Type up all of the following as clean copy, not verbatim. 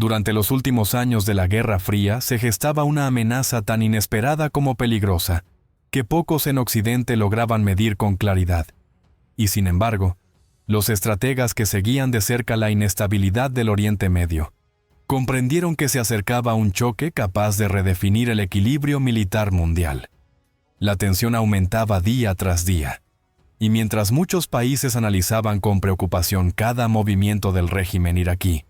Durante los últimos años de la Guerra Fría se gestaba una amenaza tan inesperada como peligrosa, que pocos en Occidente lograban medir con claridad. Y sin embargo, los estrategas que seguían de cerca la inestabilidad del Oriente Medio comprendieron que se acercaba un choque capaz de redefinir el equilibrio militar mundial. La tensión aumentaba día tras día, y mientras muchos países analizaban con preocupación cada movimiento del régimen iraquí,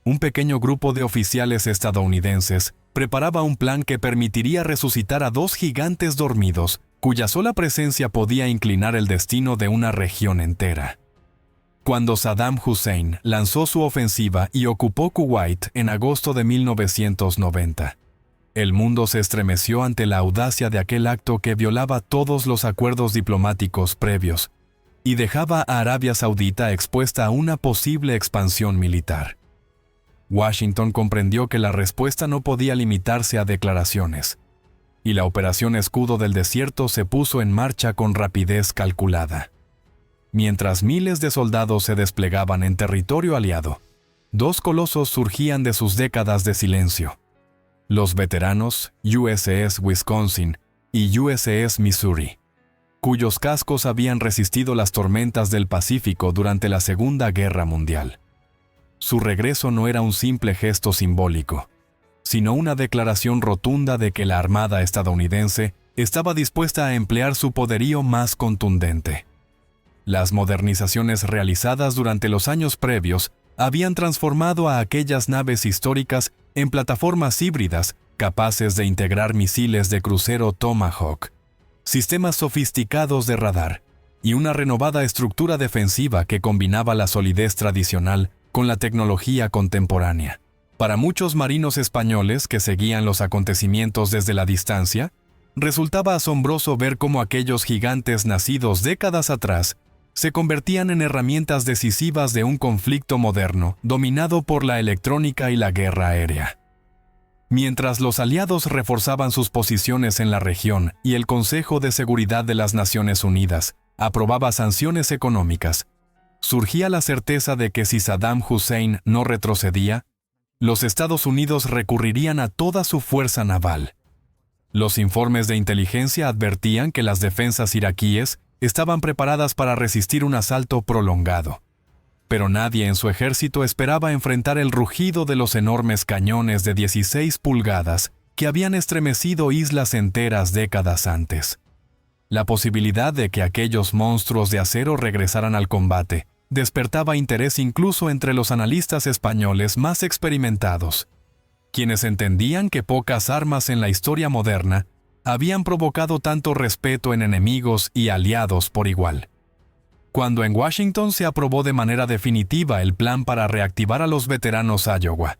un pequeño grupo de oficiales estadounidenses preparaba un plan que permitiría resucitar a dos gigantes dormidos, cuya sola presencia podía inclinar el destino de una región entera. Cuando Saddam Hussein lanzó su ofensiva y ocupó Kuwait en agosto de 1990, el mundo se estremeció ante la audacia de aquel acto que violaba todos los acuerdos diplomáticos previos y dejaba a Arabia Saudita expuesta a una posible expansión militar. Washington comprendió que la respuesta no podía limitarse a declaraciones, y la Operación Escudo del Desierto se puso en marcha con rapidez calculada. Mientras miles de soldados se desplegaban en territorio aliado, dos colosos surgían de sus décadas de silencio: los veteranos USS Wisconsin y USS Missouri, cuyos cascos habían resistido las tormentas del Pacífico durante la Segunda Guerra Mundial. Su regreso no era un simple gesto simbólico, sino una declaración rotunda de que la Armada estadounidense estaba dispuesta a emplear su poderío más contundente. Las modernizaciones realizadas durante los años previos habían transformado a aquellas naves históricas en plataformas híbridas capaces de integrar misiles de crucero Tomahawk, sistemas sofisticados de radar y una renovada estructura defensiva que combinaba la solidez tradicional con la tecnología contemporánea. Para muchos marinos españoles que seguían los acontecimientos desde la distancia, resultaba asombroso ver cómo aquellos gigantes nacidos décadas atrás se convertían en herramientas decisivas de un conflicto moderno dominado por la electrónica y la guerra aérea. Mientras los aliados reforzaban sus posiciones en la región y el Consejo de Seguridad de las Naciones Unidas aprobaba sanciones económicas, surgía la certeza de que si Saddam Hussein no retrocedía, los Estados Unidos recurrirían a toda su fuerza naval. Los informes de inteligencia advertían que las defensas iraquíes estaban preparadas para resistir un asalto prolongado, pero nadie en su ejército esperaba enfrentar el rugido de los enormes cañones de 16 pulgadas que habían estremecido islas enteras décadas antes. La posibilidad de que aquellos monstruos de acero regresaran al combate despertaba interés incluso entre los analistas españoles más experimentados, quienes entendían que pocas armas en la historia moderna habían provocado tanto respeto en enemigos y aliados por igual. Cuando en Washington se aprobó de manera definitiva el plan para reactivar a los veteranos Iowa,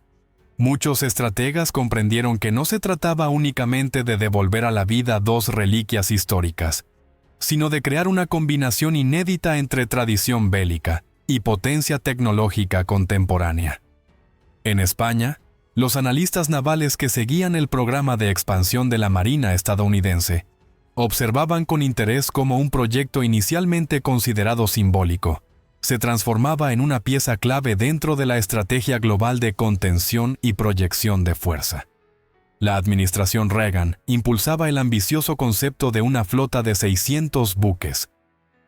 muchos estrategas comprendieron que no se trataba únicamente de devolver a la vida dos reliquias históricas, sino de crear una combinación inédita entre tradición bélica y potencia tecnológica contemporánea. En España, los analistas navales que seguían el programa de expansión de la Marina estadounidense observaban con interés cómo un proyecto inicialmente considerado simbólico se transformaba en una pieza clave dentro de la estrategia global de contención y proyección de fuerza. La administración Reagan impulsaba el ambicioso concepto de una flota de 600 buques,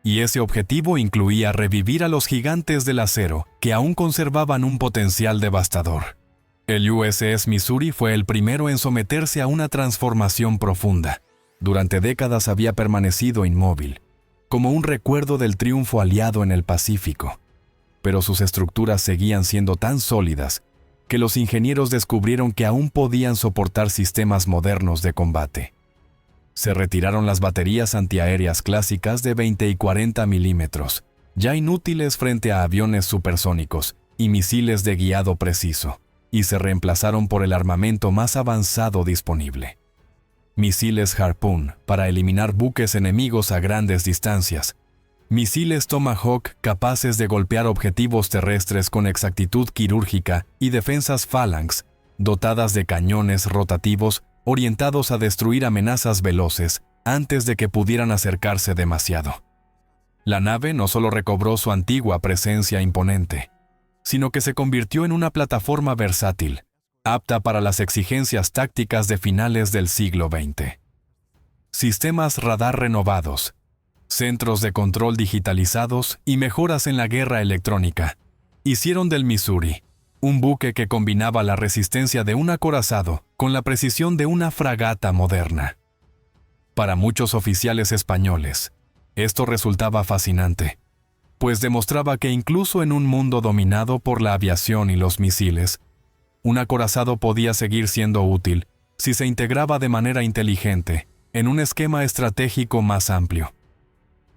y ese objetivo incluía revivir a los gigantes del acero que aún conservaban un potencial devastador. El USS Missouri fue el primero en someterse a una transformación profunda. Durante décadas había permanecido inmóvil, como un recuerdo del triunfo aliado en el Pacífico. Pero sus estructuras seguían siendo tan sólidas que los ingenieros descubrieron que aún podían soportar sistemas modernos de combate. Se retiraron las baterías antiaéreas clásicas de 20 y 40 milímetros, ya inútiles frente a aviones supersónicos y misiles de guiado preciso, y se reemplazaron por el armamento más avanzado disponible. Misiles Harpoon para eliminar buques enemigos a grandes distancias, misiles Tomahawk capaces de golpear objetivos terrestres con exactitud quirúrgica y defensas Phalanx, dotadas de cañones rotativos orientados a destruir amenazas veloces antes de que pudieran acercarse demasiado. La nave no solo recobró su antigua presencia imponente, sino que se convirtió en una plataforma versátil, apta para las exigencias tácticas de finales del siglo XX. Sistemas radar renovados, centros de control digitalizados y mejoras en la guerra electrónica hicieron del Missouri un buque que combinaba la resistencia de un acorazado con la precisión de una fragata moderna. Para muchos oficiales españoles, esto resultaba fascinante, pues demostraba que incluso en un mundo dominado por la aviación y los misiles, un acorazado podía seguir siendo útil si se integraba de manera inteligente en un esquema estratégico más amplio.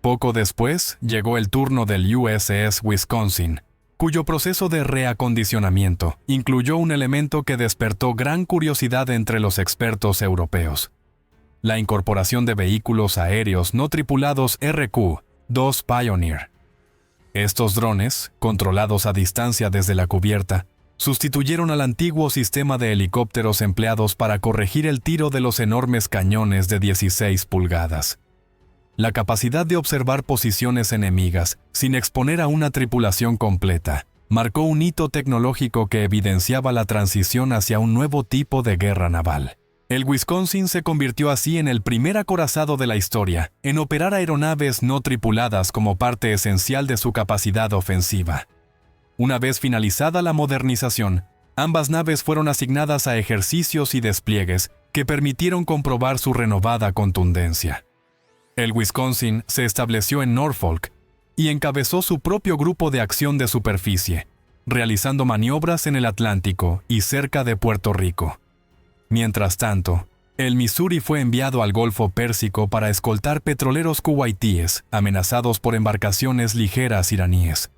Poco después llegó el turno del USS Wisconsin, cuyo proceso de reacondicionamiento incluyó un elemento que despertó gran curiosidad entre los expertos europeos: la incorporación de vehículos aéreos no tripulados RQ-2 Pioneer. Estos drones, controlados a distancia desde la cubierta, sustituyeron al antiguo sistema de helicópteros empleados para corregir el tiro de los enormes cañones de 16 pulgadas. La capacidad de observar posiciones enemigas sin exponer a una tripulación completa marcó un hito tecnológico que evidenciaba la transición hacia un nuevo tipo de guerra naval. El Wisconsin se convirtió así en el primer acorazado de la historia en operar aeronaves no tripuladas como parte esencial de su capacidad ofensiva. Una vez finalizada la modernización, ambas naves fueron asignadas a ejercicios y despliegues que permitieron comprobar su renovada contundencia. El Wisconsin se estableció en Norfolk y encabezó su propio grupo de acción de superficie, realizando maniobras en el Atlántico y cerca de Puerto Rico. Mientras tanto, el Missouri fue enviado al Golfo Pérsico para escoltar petroleros kuwaitíes amenazados por embarcaciones ligeras iraníes.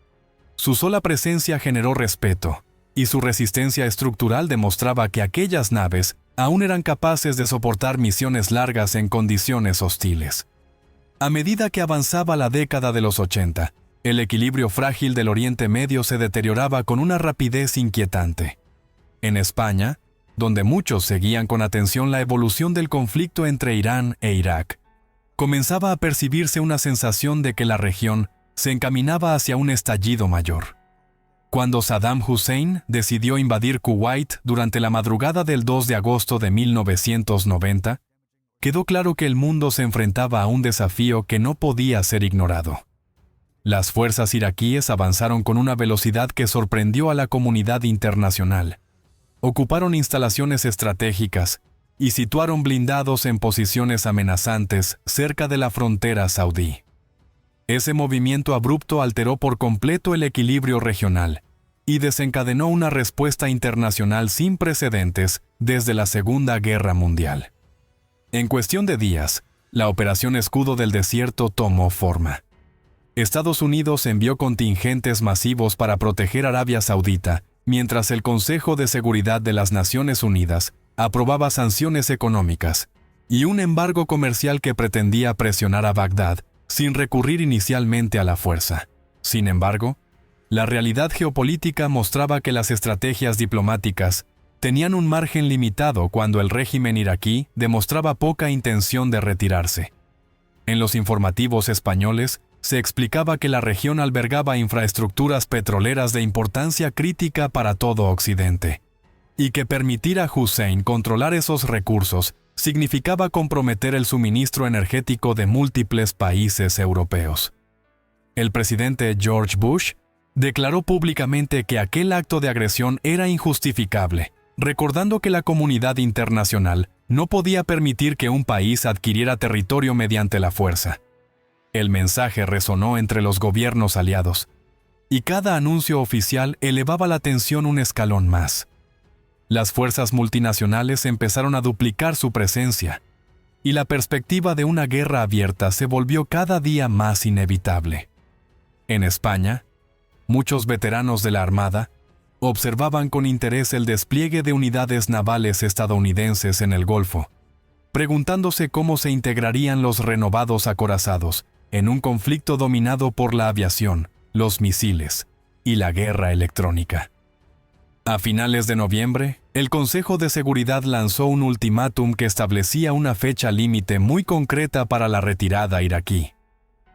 Su sola presencia generó respeto, y su resistencia estructural demostraba que aquellas naves aún eran capaces de soportar misiones largas en condiciones hostiles. A medida que avanzaba la década de los 80, el equilibrio frágil del Oriente Medio se deterioraba con una rapidez inquietante. En España, donde muchos seguían con atención la evolución del conflicto entre Irán e Irak, comenzaba a percibirse una sensación de que la región se encaminaba hacia un estallido mayor. Cuando Saddam Hussein decidió invadir Kuwait durante la madrugada del 2 de agosto de 1990, quedó claro que el mundo se enfrentaba a un desafío que no podía ser ignorado. Las fuerzas iraquíes avanzaron con una velocidad que sorprendió a la comunidad internacional. Ocuparon instalaciones estratégicas y situaron blindados en posiciones amenazantes cerca de la frontera saudí. Ese movimiento abrupto alteró por completo el equilibrio regional y desencadenó una respuesta internacional sin precedentes desde la Segunda Guerra Mundial. En cuestión de días, la Operación Escudo del Desierto tomó forma. Estados Unidos envió contingentes masivos para proteger Arabia Saudita, mientras el Consejo de Seguridad de las Naciones Unidas aprobaba sanciones económicas y un embargo comercial que pretendía presionar a Bagdad sin recurrir inicialmente a la fuerza. Sin embargo, la realidad geopolítica mostraba que las estrategias diplomáticas tenían un margen limitado cuando el régimen iraquí demostraba poca intención de retirarse. En los informativos españoles se explicaba que la región albergaba infraestructuras petroleras de importancia crítica para todo Occidente, y que permitir a Hussein controlar esos recursos significaba comprometer el suministro energético de múltiples países europeos. El presidente George Bush declaró públicamente que aquel acto de agresión era injustificable, recordando que la comunidad internacional no podía permitir que un país adquiriera territorio mediante la fuerza. El mensaje resonó entre los gobiernos aliados, y cada anuncio oficial elevaba la tensión un escalón más. Las fuerzas multinacionales empezaron a duplicar su presencia, y la perspectiva de una guerra abierta se volvió cada día más inevitable. En España, muchos veteranos de la Armada observaban con interés el despliegue de unidades navales estadounidenses en el Golfo, preguntándose cómo se integrarían los renovados acorazados en un conflicto dominado por la aviación, los misiles y la guerra electrónica. A finales de noviembre, el Consejo de Seguridad lanzó un ultimátum que establecía una fecha límite muy concreta para la retirada iraquí.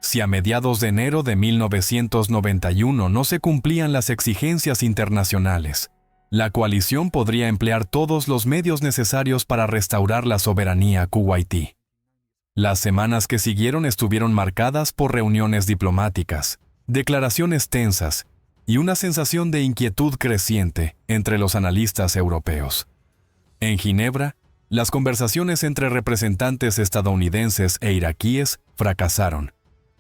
Si a mediados de enero de 1991 no se cumplían las exigencias internacionales, la coalición podría emplear todos los medios necesarios para restaurar la soberanía kuwaití. Las semanas que siguieron estuvieron marcadas por reuniones diplomáticas, declaraciones tensas y una sensación de inquietud creciente entre los analistas europeos. En Ginebra, las conversaciones entre representantes estadounidenses e iraquíes fracasaron,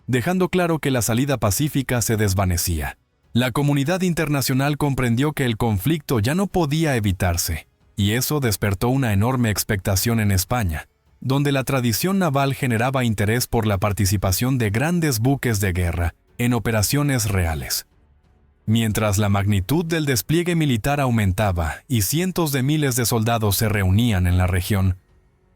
dejando claro que la salida pacífica se desvanecía. La comunidad internacional comprendió que el conflicto ya no podía evitarse, y eso despertó una enorme expectación en España, donde la tradición naval generaba interés por la participación de grandes buques de guerra en operaciones reales. Mientras la magnitud del despliegue militar aumentaba y cientos de miles de soldados se reunían en la región,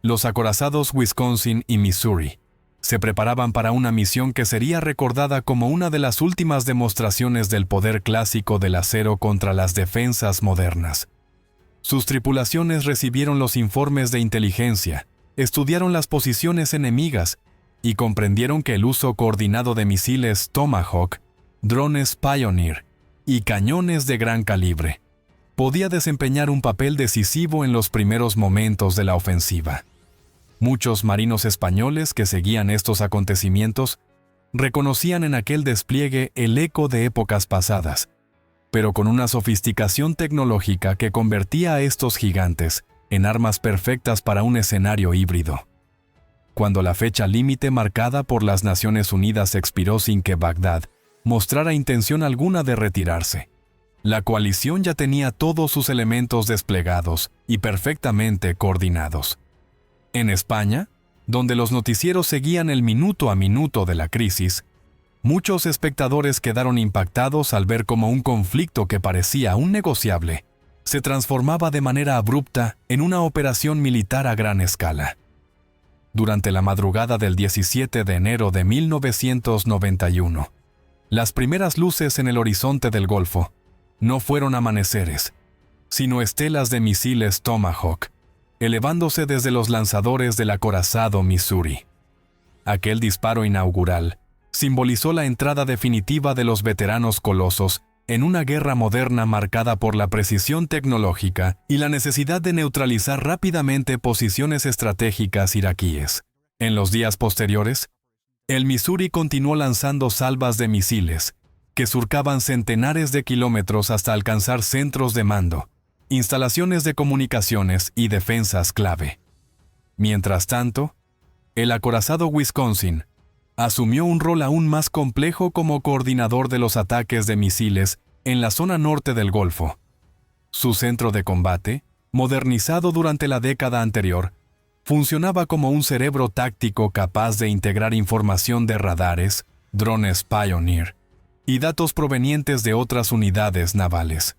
los acorazados Wisconsin y Missouri se preparaban para una misión que sería recordada como una de las últimas demostraciones del poder clásico del acero contra las defensas modernas. Sus tripulaciones recibieron los informes de inteligencia, estudiaron las posiciones enemigas y comprendieron que el uso coordinado de misiles Tomahawk, drones Pioneer y cañones de gran calibre podía desempeñar un papel decisivo en los primeros momentos de la ofensiva. Muchos marinos españoles que seguían estos acontecimientos reconocían en aquel despliegue el eco de épocas pasadas, pero con una sofisticación tecnológica que convertía a estos gigantes en armas perfectas para un escenario híbrido. Cuando la fecha límite marcada por las Naciones Unidas expiró sin que Bagdad mostrara intención alguna de retirarse, la coalición ya tenía todos sus elementos desplegados y perfectamente coordinados. En España, donde los noticieros seguían el minuto a minuto de la crisis, muchos espectadores quedaron impactados al ver cómo un conflicto que parecía aún negociable se transformaba de manera abrupta en una operación militar a gran escala. Durante la madrugada del 17 de enero de 1991, las primeras luces en el horizonte del Golfo no fueron amaneceres, sino estelas de misiles Tomahawk, elevándose desde los lanzadores del acorazado Missouri. Aquel disparo inaugural simbolizó la entrada definitiva de los veteranos colosos en una guerra moderna marcada por la precisión tecnológica y la necesidad de neutralizar rápidamente posiciones estratégicas iraquíes. En los días posteriores, el Missouri continuó lanzando salvas de misiles, que surcaban centenares de kilómetros hasta alcanzar centros de mando, instalaciones de comunicaciones y defensas clave. Mientras tanto, el acorazado Wisconsin asumió un rol aún más complejo como coordinador de los ataques de misiles en la zona norte del Golfo. Su centro de combate, modernizado durante la década anterior, funcionaba como un cerebro táctico capaz de integrar información de radares, drones Pioneer y datos provenientes de otras unidades navales.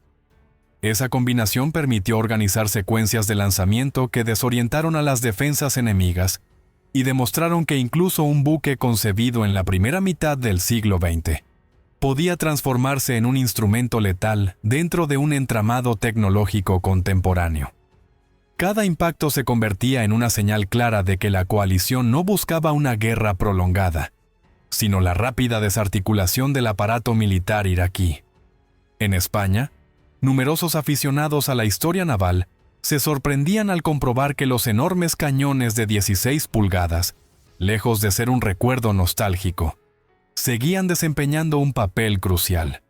Esa combinación permitió organizar secuencias de lanzamiento que desorientaron a las defensas enemigas y demostraron que incluso un buque concebido en la primera mitad del siglo XX podía transformarse en un instrumento letal dentro de un entramado tecnológico contemporáneo. Cada impacto se convertía en una señal clara de que la coalición no buscaba una guerra prolongada, sino la rápida desarticulación del aparato militar iraquí. En España, numerosos aficionados a la historia naval se sorprendían al comprobar que los enormes cañones de 16 pulgadas, lejos de ser un recuerdo nostálgico, seguían desempeñando un papel crucial.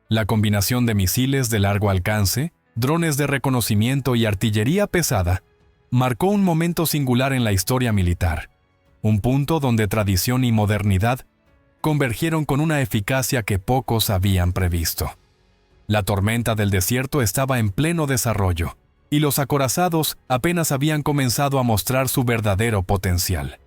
La combinación de misiles de largo alcance, drones de reconocimiento y artillería pesada marcó un momento singular en la historia militar, un punto donde tradición y modernidad convergieron con una eficacia que pocos habían previsto. La tormenta del desierto estaba en pleno desarrollo, y los acorazados apenas habían comenzado a mostrar su verdadero potencial.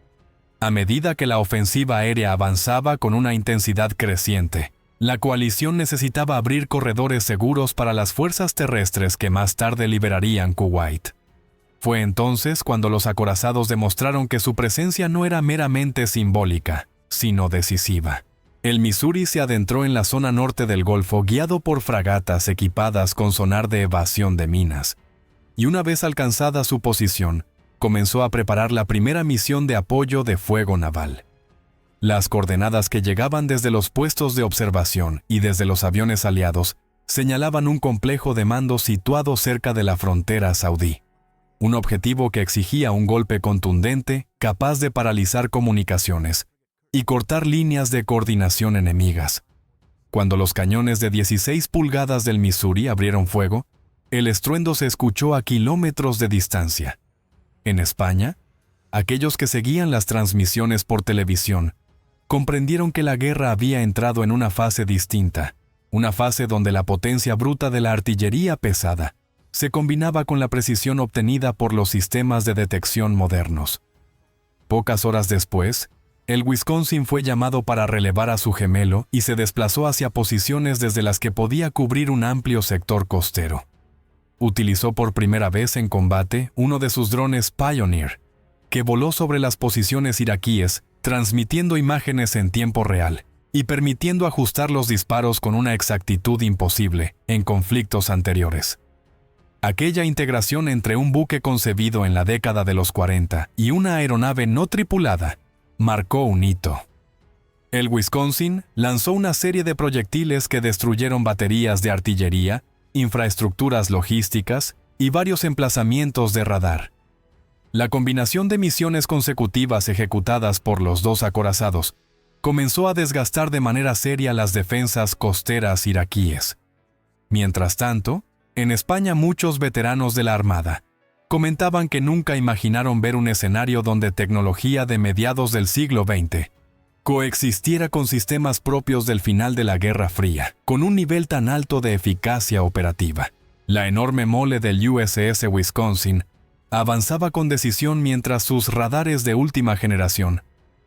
A medida que la ofensiva aérea avanzaba con una intensidad creciente, la coalición necesitaba abrir corredores seguros para las fuerzas terrestres que más tarde liberarían Kuwait. Fue entonces cuando los acorazados demostraron que su presencia no era meramente simbólica, sino decisiva. El Missouri se adentró en la zona norte del Golfo guiado por fragatas equipadas con sonar de evasión de minas, y una vez alcanzada su posición, comenzó a preparar la primera misión de apoyo de fuego naval. Las coordenadas que llegaban desde los puestos de observación y desde los aviones aliados señalaban un complejo de mando situado cerca de la frontera saudí. Un objetivo que exigía un golpe contundente, capaz de paralizar comunicaciones y cortar líneas de coordinación enemigas. Cuando los cañones de 16 pulgadas del Missouri abrieron fuego, el estruendo se escuchó a kilómetros de distancia. En España, aquellos que seguían las transmisiones por televisión comprendieron que la guerra había entrado en una fase distinta, una fase donde la potencia bruta de la artillería pesada se combinaba con la precisión obtenida por los sistemas de detección modernos. Pocas horas después, el Wisconsin fue llamado para relevar a su gemelo y se desplazó hacia posiciones desde las que podía cubrir un amplio sector costero. Utilizó por primera vez en combate uno de sus drones Pioneer, que voló sobre las posiciones iraquíes, transmitiendo imágenes en tiempo real y permitiendo ajustar los disparos con una exactitud imposible en conflictos anteriores. Aquella integración entre un buque concebido en la década de los 40 y una aeronave no tripulada marcó un hito. El Wisconsin lanzó una serie de proyectiles que destruyeron baterías de artillería, infraestructuras logísticas y varios emplazamientos de radar. La combinación de misiones consecutivas ejecutadas por los dos acorazados comenzó a desgastar de manera seria las defensas costeras iraquíes. Mientras tanto, en España muchos veteranos de la Armada comentaban que nunca imaginaron ver un escenario donde tecnología de mediados del siglo XX coexistiera con sistemas propios del final de la Guerra Fría, con un nivel tan alto de eficacia operativa. La enorme mole del USS Wisconsin avanzaba con decisión mientras sus radares de última generación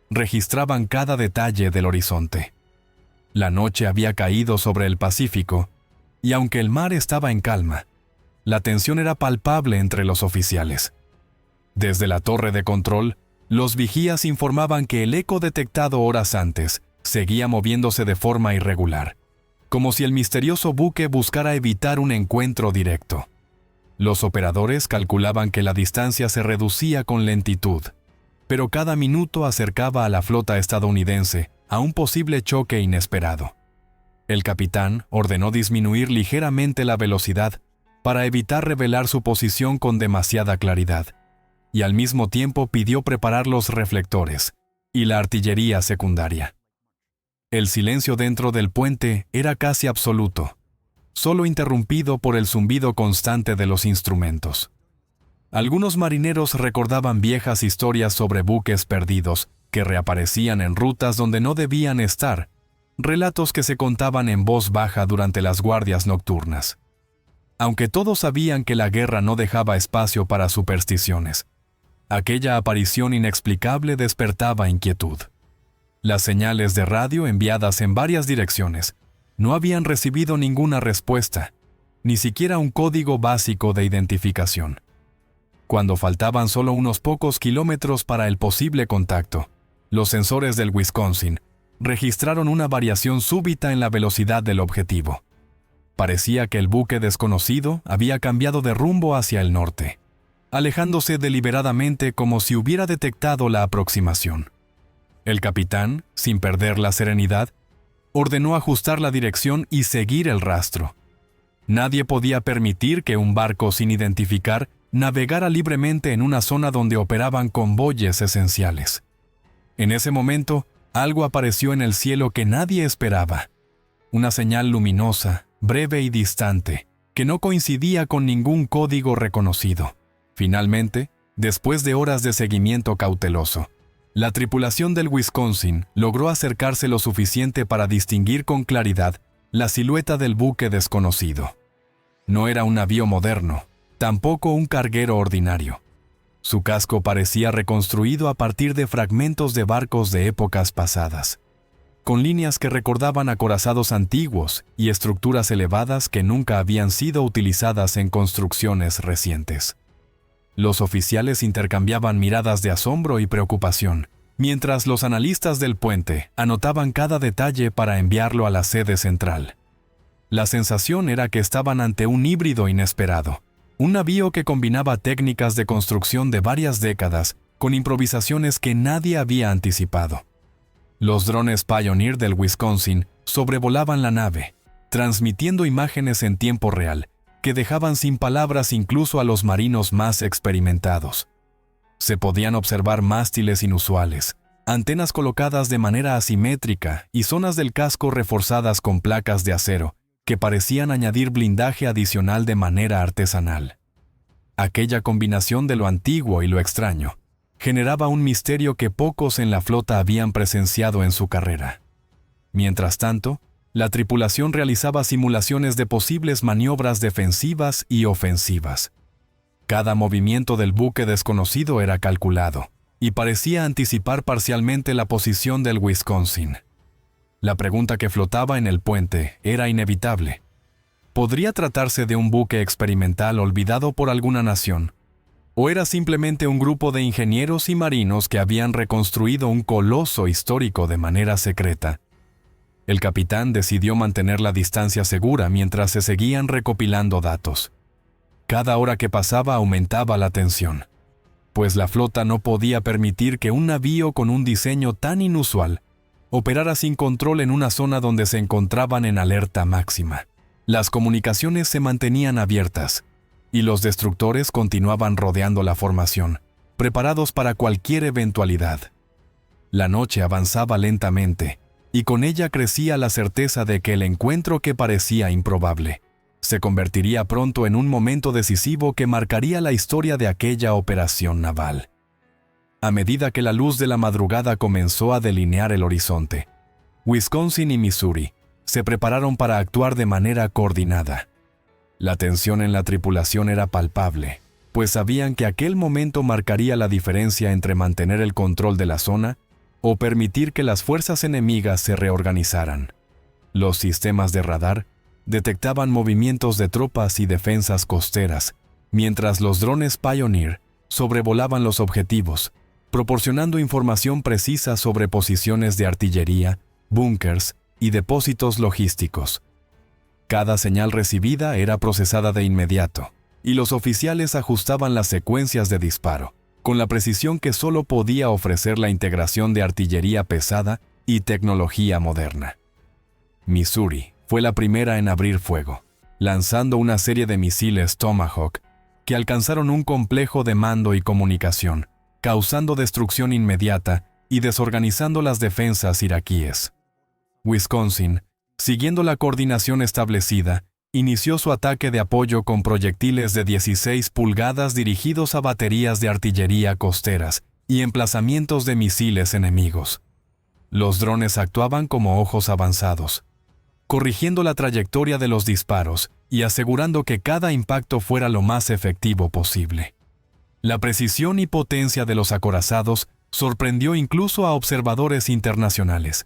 registraban cada detalle del horizonte. La noche había caído sobre el Pacífico, y aunque el mar estaba en calma, la tensión era palpable entre los oficiales. Desde la torre de control, los vigías informaban que el eco detectado horas antes seguía moviéndose de forma irregular, como si el misterioso buque buscara evitar un encuentro directo. Los operadores calculaban que la distancia se reducía con lentitud, pero cada minuto acercaba a la flota estadounidense a un posible choque inesperado. El capitán ordenó disminuir ligeramente la velocidad para evitar revelar su posición con demasiada claridad, y al mismo tiempo pidió preparar los reflectores y la artillería secundaria. El silencio dentro del puente era casi absoluto, solo interrumpido por el zumbido constante de los instrumentos. Algunos marineros recordaban viejas historias sobre buques perdidos que reaparecían en rutas donde no debían estar, relatos que se contaban en voz baja durante las guardias nocturnas. Aunque todos sabían que la guerra no dejaba espacio para supersticiones, aquella aparición inexplicable despertaba inquietud. Las señales de radio enviadas en varias direcciones no habían recibido ninguna respuesta, ni siquiera un código básico de identificación. Cuando faltaban solo unos pocos kilómetros para el posible contacto, los sensores del Wisconsin registraron una variación súbita en la velocidad del objetivo. Parecía que el buque desconocido había cambiado de rumbo hacia el norte, alejándose deliberadamente como si hubiera detectado la aproximación. El capitán, sin perder la serenidad, ordenó ajustar la dirección y seguir el rastro. Nadie podía permitir que un barco sin identificar navegara libremente en una zona donde operaban convoyes esenciales. En ese momento, algo apareció en el cielo que nadie esperaba. Una señal luminosa, breve y distante, que no coincidía con ningún código reconocido. Finalmente, después de horas de seguimiento cauteloso, la tripulación del Wisconsin logró acercarse lo suficiente para distinguir con claridad la silueta del buque desconocido. No era un navío moderno, tampoco un carguero ordinario. Su casco parecía reconstruido a partir de fragmentos de barcos de épocas pasadas, con líneas que recordaban acorazados antiguos y estructuras elevadas que nunca habían sido utilizadas en construcciones recientes. Los oficiales intercambiaban miradas de asombro y preocupación, mientras los analistas del puente anotaban cada detalle para enviarlo a la sede central. La sensación era que estaban ante un híbrido inesperado, un navío que combinaba técnicas de construcción de varias décadas con improvisaciones que nadie había anticipado. Los drones Pioneer del Wisconsin sobrevolaban la nave, transmitiendo imágenes en tiempo real que dejaban sin palabras incluso a los marinos más experimentados. Se podían observar mástiles inusuales, antenas colocadas de manera asimétrica y zonas del casco reforzadas con placas de acero que parecían añadir blindaje adicional de manera artesanal. Aquella combinación de lo antiguo y lo extraño generaba un misterio que pocos en la flota habían presenciado en su carrera. Mientras tanto, la tripulación realizaba simulaciones de posibles maniobras defensivas y ofensivas. Cada movimiento del buque desconocido era calculado y parecía anticipar parcialmente la posición del Wisconsin. La pregunta que flotaba en el puente era inevitable. ¿Podría tratarse de un buque experimental olvidado por alguna nación? ¿O era simplemente un grupo de ingenieros y marinos que habían reconstruido un coloso histórico de manera secreta? El capitán decidió mantener la distancia segura mientras se seguían recopilando datos. Cada hora que pasaba aumentaba la tensión, pues la flota no podía permitir que un navío con un diseño tan inusual operara sin control en una zona donde se encontraban en alerta máxima. Las comunicaciones se mantenían abiertas, y los destructores continuaban rodeando la formación, preparados para cualquier eventualidad. La noche avanzaba lentamente, y con ella crecía la certeza de que el encuentro que parecía improbable se convertiría pronto en un momento decisivo que marcaría la historia de aquella operación naval. A medida que la luz de la madrugada comenzó a delinear el horizonte, Wisconsin y Missouri se prepararon para actuar de manera coordinada. La tensión en la tripulación era palpable, pues sabían que aquel momento marcaría la diferencia entre mantener el control de la zona o permitir que las fuerzas enemigas se reorganizaran. Los sistemas de radar detectaban movimientos de tropas y defensas costeras, mientras los drones Pioneer sobrevolaban los objetivos, proporcionando información precisa sobre posiciones de artillería, búnkers y depósitos logísticos. Cada señal recibida era procesada de inmediato, y los oficiales ajustaban las secuencias de disparo, con la precisión que solo podía ofrecer la integración de artillería pesada y tecnología moderna. Missouri fue la primera en abrir fuego, lanzando una serie de misiles Tomahawk que alcanzaron un complejo de mando y comunicación, causando destrucción inmediata y desorganizando las defensas iraquíes. Wisconsin, siguiendo la coordinación establecida, inició su ataque de apoyo con proyectiles de 16 pulgadas dirigidos a baterías de artillería costeras y emplazamientos de misiles enemigos. Los drones actuaban como ojos avanzados, corrigiendo la trayectoria de los disparos y asegurando que cada impacto fuera lo más efectivo posible. La precisión y potencia de los acorazados sorprendió incluso a observadores internacionales,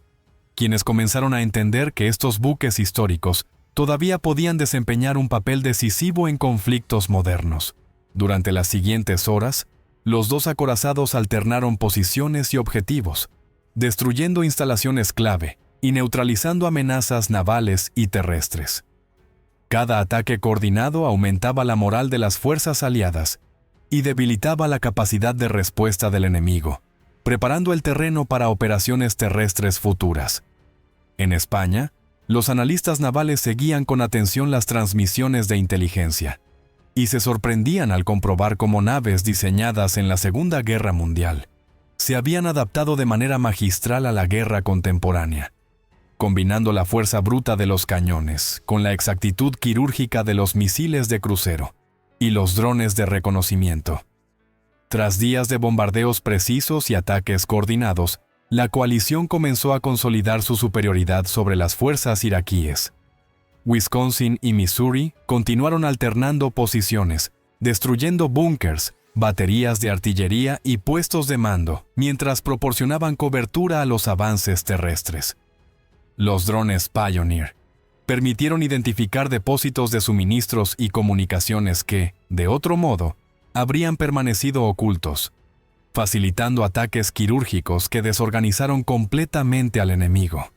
quienes comenzaron a entender que estos buques históricos todavía podían desempeñar un papel decisivo en conflictos modernos. Durante las siguientes horas, los dos acorazados alternaron posiciones y objetivos, destruyendo instalaciones clave y neutralizando amenazas navales y terrestres. Cada ataque coordinado aumentaba la moral de las fuerzas aliadas y debilitaba la capacidad de respuesta del enemigo, preparando el terreno para operaciones terrestres futuras. En España, los analistas navales seguían con atención las transmisiones de inteligencia y se sorprendían al comprobar cómo naves diseñadas en la Segunda Guerra Mundial se habían adaptado de manera magistral a la guerra contemporánea, combinando la fuerza bruta de los cañones con la exactitud quirúrgica de los misiles de crucero y los drones de reconocimiento. Tras días de bombardeos precisos y ataques coordinados, la coalición comenzó a consolidar su superioridad sobre las fuerzas iraquíes. Wisconsin y Missouri continuaron alternando posiciones, destruyendo búnkers, baterías de artillería y puestos de mando, mientras proporcionaban cobertura a los avances terrestres. Los drones Pioneer permitieron identificar depósitos de suministros y comunicaciones que, de otro modo, habrían permanecido ocultos, facilitando ataques quirúrgicos que desorganizaron completamente al enemigo.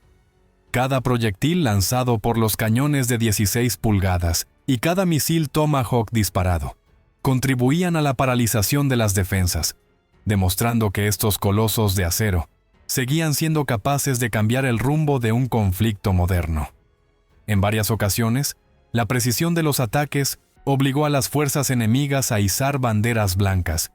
Cada proyectil lanzado por los cañones de 16 pulgadas y cada misil Tomahawk disparado contribuían a la paralización de las defensas, demostrando que estos colosos de acero seguían siendo capaces de cambiar el rumbo de un conflicto moderno. En varias ocasiones, la precisión de los ataques obligó a las fuerzas enemigas a izar banderas blancas,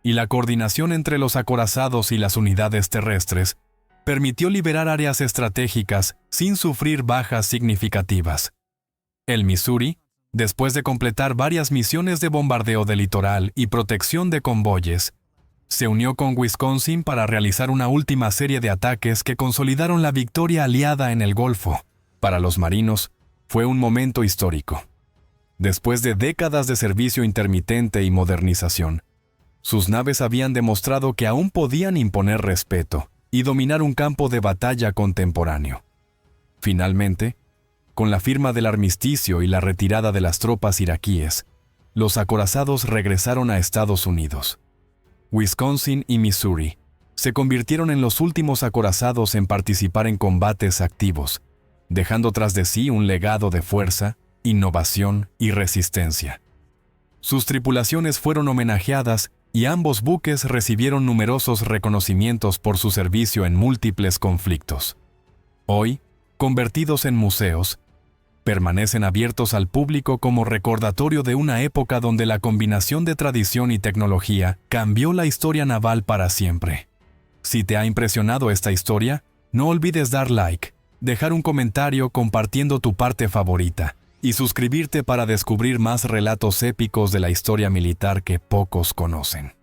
y la coordinación entre los acorazados y las unidades terrestres permitió liberar áreas estratégicas sin sufrir bajas significativas. El Missouri, después de completar varias misiones de bombardeo del litoral y protección de convoyes, se unió con Wisconsin para realizar una última serie de ataques que consolidaron la victoria aliada en el Golfo. Para los marinos, fue un momento histórico. Después de décadas de servicio intermitente y modernización, sus naves habían demostrado que aún podían imponer respeto y dominar un campo de batalla contemporáneo. Finalmente, con la firma del armisticio y la retirada de las tropas iraquíes, los acorazados regresaron a Estados Unidos. Wisconsin y Missouri se convirtieron en los últimos acorazados en participar en combates activos, dejando tras de sí un legado de fuerza, innovación y resistencia. Sus tripulaciones fueron homenajeadas y ambos buques recibieron numerosos reconocimientos por su servicio en múltiples conflictos. Hoy, convertidos en museos, permanecen abiertos al público como recordatorio de una época donde la combinación de tradición y tecnología cambió la historia naval para siempre. Si te ha impresionado esta historia, no olvides dar like, dejar un comentario compartiendo tu parte favorita y suscribirte para descubrir más relatos épicos de la historia militar que pocos conocen.